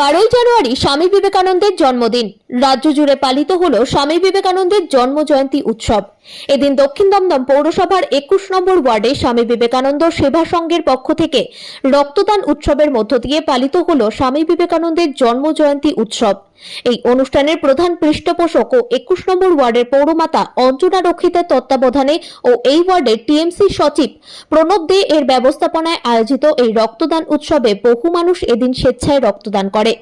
12ই জানুয়ারি স্বামী বিবেকানন্দের জন্মদিন। রাজ্য জুড়ে পালিত হলো স্বামী বিবেকানন্দের জন্ম জয়ন্তী উৎসব। এদিন দক্ষিণ দমদম পৌরসভার 21 নম্বর ওয়ার্ডে স্বামী বিবেকানন্দ সেবা সংঘের পক্ষ থেকে রক্তদান উৎসবের মধ্য দিয়ে পালিত হলো স্বামী বিবেকানন্দের জন্ম জয়ন্তী উৎসব। এই অনুষ্ঠানের প্রধান পৃষ্ঠপোষক ও 21 নম্বর ওয়ার্ডের পৌরমাতা অঞ্জনা রক্ষিতের তত্ত্বাবধানে ও এই ওয়ার্ডের টিএমসি সচিব প্রণব দে এর ব্যবস্থাপনায় আয়োজিত এই রক্তদান উৎসবে বহু মানুষ এদিন স্বেচ্ছায় রক্তদান করে।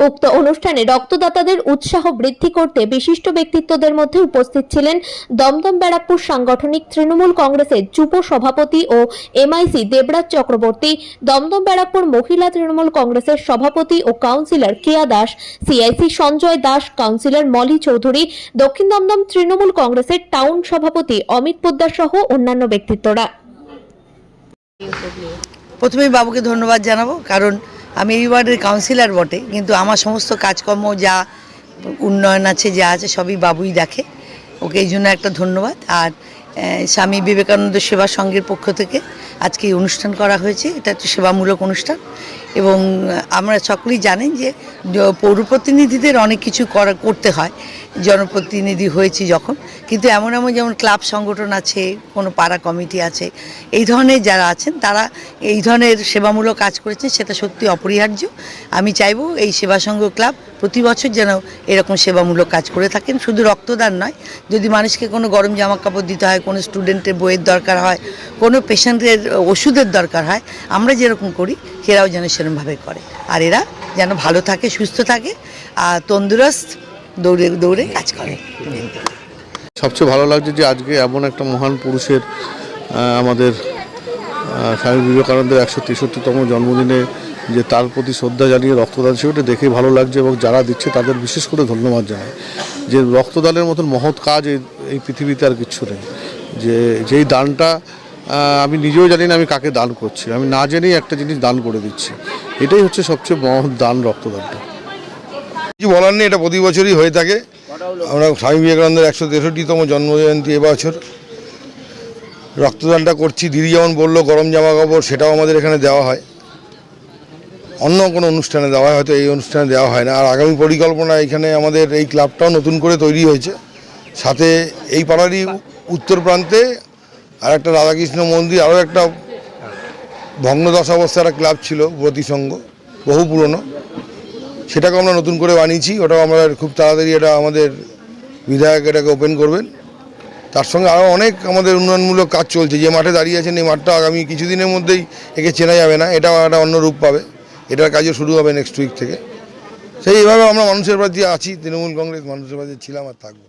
উক্ত অনুষ্ঠানে রক্তদাতাদের উৎসাহ বৃদ্ধি করতে বিশিষ্ট ব্যক্তিত্বদের মধ্যে উপস্থিত ছিলেন দমদম ব্যারাকপুর সাংগঠনিক তৃণমূল কংগ্রেসের যুব সভাপতি ও এমআইসি দেবরাজ চক্রবর্তী, দমদম ব্যারাকপুর মহিলা তৃণমূল কংগ্রেসের সভাপতি ও কাউন্সিলর কেয়া দাস, সিআইসি সঞ্জয় দাস, কাউন্সিলর মলি চৌধুরী, দক্ষিণ দমদম তৃণমূল কংগ্রেসের টাউন সভাপতি অমিত পোদ্দার সহ অন্যান্য ব্যক্তিত্বরা। প্রথমেই বাবুকে ধন্যবাদ জানাবো, কারণ আমি এই ওয়ার্ডের কাউন্সিলর বটে, কিন্তু আমার সমস্ত কাজকর্ম যা উন্নয়ন আছে যা আছে সবই বাবুই দেখে। ওকে এই জন্য একটা ধন্যবাদ। আর স্বামী বিবেকানন্দ সেবা সংঘের পক্ষ থেকে আজকে এই অনুষ্ঠান করা হয়েছে। এটা একটা সেবামূলক অনুষ্ঠান এবং আমরা সকলেই জানেন যে পৌরপ্রতিনিধিদের অনেক কিছু করতে হয়, জনপ্রতিনিধি হয়েছে যখন, কিন্তু এমন যেমন ক্লাব সংগঠন আছে, কোনো পাড়া কমিটি আছে, এই ধরনের যারা আছেন তারা এই ধরনের সেবামূলক কাজ করেছেন, সেটা সত্যি অপরিহার্য। আমি চাইবো এই সেবা সংঘ ক্লাব প্রতি বছর যেন এরকম সেবামূলক কাজ করে থাকেন। শুধু রক্তদান নয়, যদি মানুষকে কোনো গরম জামা কাপড় দিতে হয়, কোনো স্টুডেন্টের বইয়ের দরকার হয়, কোনো পেশেন্টের ওষুধের দরকার হয়, আমরা যেরকম করি এরাও যেন সেরকমভাবে করে। আর এরা যেন ভালো থাকে, সুস্থ থাকে আর তন্দুরস্ত দৌড়ে দৌড়ে কাজ করে। সবচেয়ে ভালো লাগছে যে আজকে এমন একটা মহান পুরুষের আমাদের স্বামী বিবেকানন্দের 163তম জন্মদিনে যে তার প্রতি শ্রদ্ধা জানিয়ে রক্তদান সেটা দেখে ভালো লাগছে এবং যারা দিচ্ছে তাদের বিশেষ করে ধন্যবাদ জানাই। যে রক্তদানের মতন মহৎ কাজ এই পৃথিবীতে আর কিচ্ছু নেই। যেই দানটা আমি নিজেও জানি না আমি কাকে দান করছি, আমি না জেনেই একটা জিনিস দান করে দিচ্ছি। এটাই হচ্ছে সবচেয়ে মহৎ দান, রক্তদানটা। কিছু বলার নেই, এটা প্রতি বছরই হয়ে থাকে। আমরা স্বামী বিবেকানন্দের 163তম জন্মজয়ন্তী এবছর রক্তদানটা করছি। দিদি যেমন বললো গরম জামা কাপড়, সেটাও আমাদের এখানে দেওয়া হয়, অন্য কোনো অনুষ্ঠানে দেওয়া হয়, হয়তো এই অনুষ্ঠানে দেওয়া হয় না। আর আগামী পরিকল্পনা এখানে আমাদের এই ক্লাবটাও নতুন করে তৈরি হয়েছে, সাথে এই পাড়ারই উত্তর প্রান্তে আর একটা রাধাকৃষ্ণ মন্দির, আরও একটা ভগ্নদশাবস্থার একটা ক্লাব ছিল ব্রতিসংঘ, বহু পুরনো, সেটাকে আমরা নতুন করে বানিয়েছি। ওটাও আমরা খুব তাড়াতাড়ি এটা আমাদের বিধায়ক এটাকে ওপেন করবেন। তার সঙ্গে আরও অনেক আমাদের উন্নয়নমূলক কাজ চলছে। যে মাঠে দাঁড়িয়ে আছেন এই মাঠটা আগামী কিছুদিনের মধ্যেই একে চেনা যাবে না, এটাও একটা অন্য রূপ পাবে। এটার কাজও শুরু হবে নেক্সট উইক থেকে। সেইভাবে আমরা মানুষের প্রতি আছি, তৃণমূল কংগ্রেস মানুষের প্রতি ছিলাম আর থাকবো।